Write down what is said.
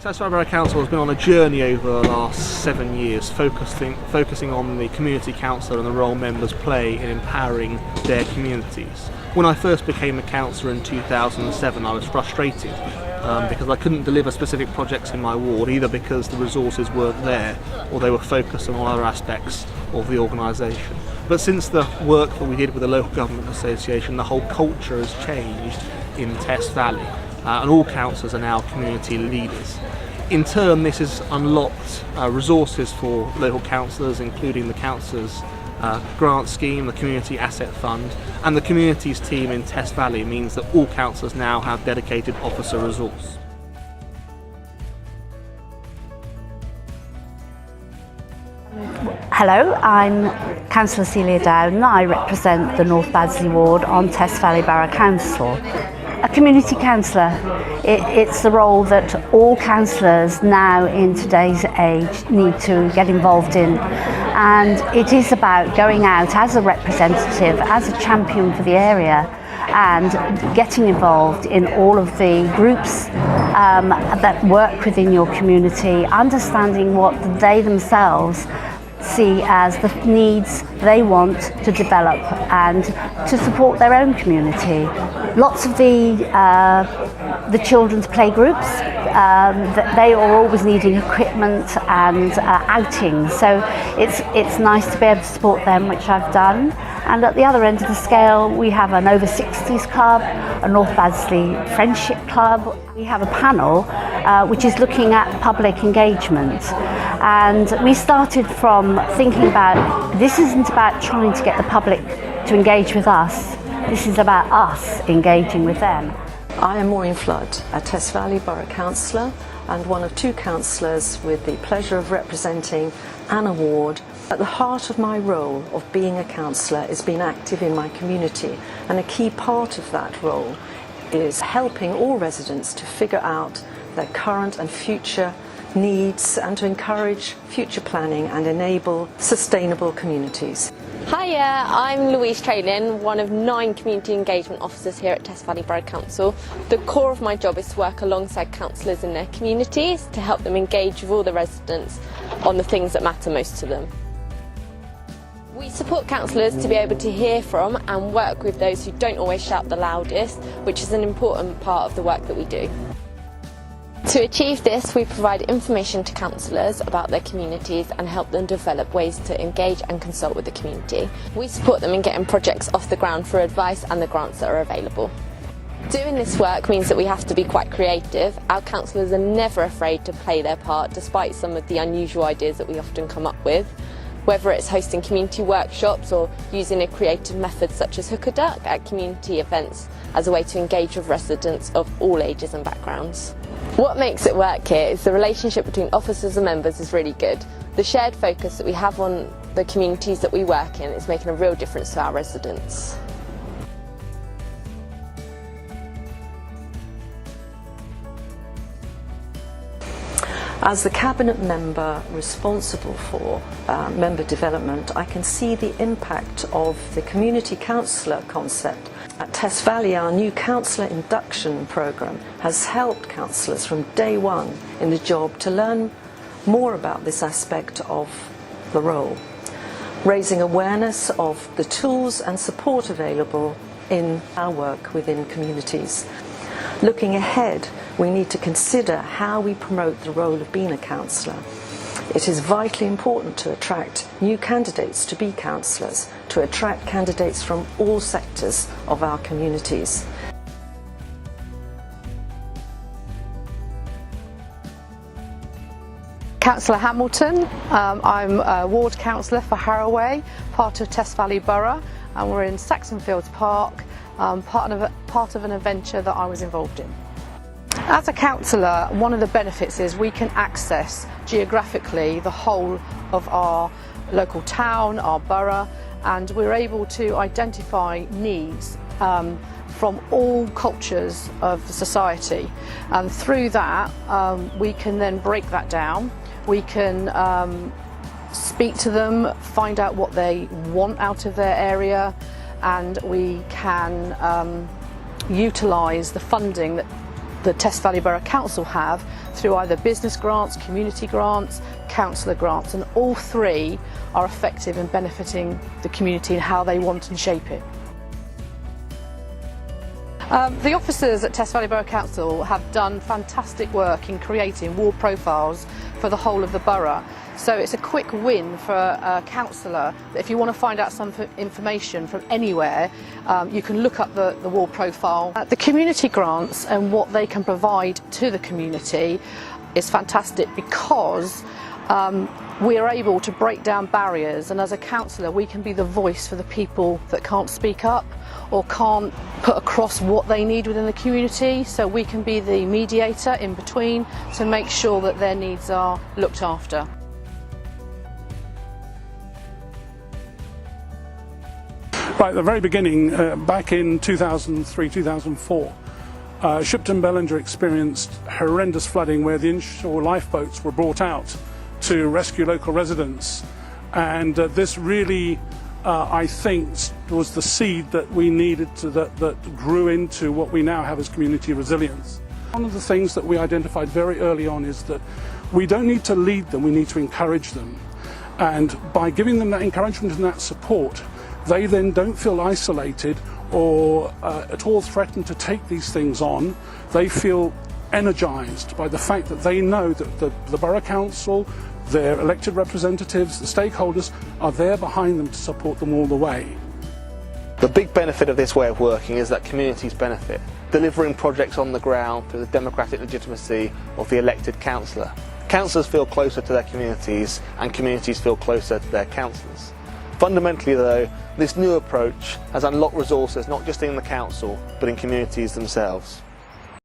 Test Valley Borough Council has been on a journey over the last 7 years, focusing on the community councillor and the role members play in empowering their communities. When I first became a councillor in 2007, I was frustrated because I couldn't deliver specific projects in my ward, either because the resources weren't there or they were focused on other aspects of the organisation. But since the work that we did with the Local Government Association, the whole culture has changed in Test Valley, and all councillors are now community leaders. In turn, this has unlocked resources for local councillors, including the councillors' grant scheme, the Community Asset Fund, and the communities team in Test Valley means that all councillors now have dedicated officer resource. Hello, I'm Councillor Celia Dowden. I represent the North Baddesley ward on Test Valley Borough Council. A community councillor, it's the role that all councillors now in today's age need to get involved in, and it is about going out as a representative, as a champion for the area, and getting involved in all of the groups that work within your community, understanding what they themselves see as the needs they want to develop and to support their own community. Lots of the children's play groups, they are always needing equipment and outings, so it's nice to be able to support them, which I've done. And at the other end of the scale, we have an over 60s club, a North Baddesley Friendship Club. We have a panel which is looking at public engagement, and we started from thinking about this isn't about trying to get the public to engage with us, this is about us engaging with them. I am Maureen Flood, a Test Valley Borough Councillor and one of 2 councillors with the pleasure of representing an ward. At the heart of my role of being a councillor is being active in my community, and a key part of that role is helping all residents to figure out their current and future needs and to encourage future planning and enable sustainable communities. Hiya, I'm Louise Traylin, one of 9 community engagement officers here at Test Valley Borough Council. The core of my job is to work alongside councillors in their communities to help them engage with all the residents on the things that matter most to them. We support councillors to be able to hear from and work with those who don't always shout the loudest, which is an important part of the work that we do. To achieve this, we provide information to councillors about their communities and help them develop ways to engage and consult with the community. We support them in getting projects off the ground for advice and the grants that are available. Doing this work means that we have to be quite creative. Our councillors are never afraid to play their part, despite some of the unusual ideas that we often come up with. Whether it's hosting community workshops or using a creative method such as hook a duck at community events as a way to engage with residents of all ages and backgrounds. What makes it work here is the relationship between officers and members is really good. The shared focus that we have on the communities that we work in is making a real difference to our residents. As the Cabinet member responsible for member development, I can see the impact of the community councillor concept. At Test Valley, our new councillor induction programme has helped councillors from day one in the job to learn more about this aspect of the role, raising awareness of the tools and support available in our work within communities. Looking ahead, we need to consider how we promote the role of being a councillor. It is vitally important to attract new candidates to be councillors, to attract candidates from all sectors of our communities. Councillor Hamilton, I'm a ward councillor for Harroway, part of Test Valley Borough, and we're in Saxonfields Park, part of an adventure that I was involved in. As a councillor, one of the benefits is we can access geographically the whole of our local town, our borough, and we're able to identify needs from all cultures of the society, and through that we can then break that down. We can speak to them, find out what they want out of their area, and we can utilise the funding that the Test Valley Borough Council have through either business grants, community grants, councillor grants, and all three are effective in benefiting the community and how they want and shape it. The officers at Test Valley Borough Council have done fantastic work in creating ward profiles for the whole of the borough. So it's a quick win for a councillor. If you want to find out some information from anywhere, you can look up the ward profile. The community grants and what they can provide to the community is fantastic because we are able to break down barriers, and as a councillor we can be the voice for the people that can't speak up or can't put across what they need within the community, so we can be the mediator in between to make sure that their needs are looked after. Right at the very beginning, back in 2003-2004, Shipton Bellinger experienced horrendous flooding where the inshore lifeboats were brought out to rescue local residents, and this really I think was the seed that we needed that grew into what we now have as community resilience. One of the things that we identified very early on is that we don't need to lead them, we need to encourage them, and by giving them that encouragement and that support, they then don't feel isolated or at all threatened to take these things on. They feel energised by the fact that they know that the Borough Council, their elected representatives, the stakeholders are there behind them to support them all the way. The big benefit of this way of working is that communities benefit, delivering projects on the ground through the democratic legitimacy of the elected councillor. Councillors feel closer to their communities and communities feel closer to their councillors. Fundamentally though, this new approach has unlocked resources not just in the council but in communities themselves.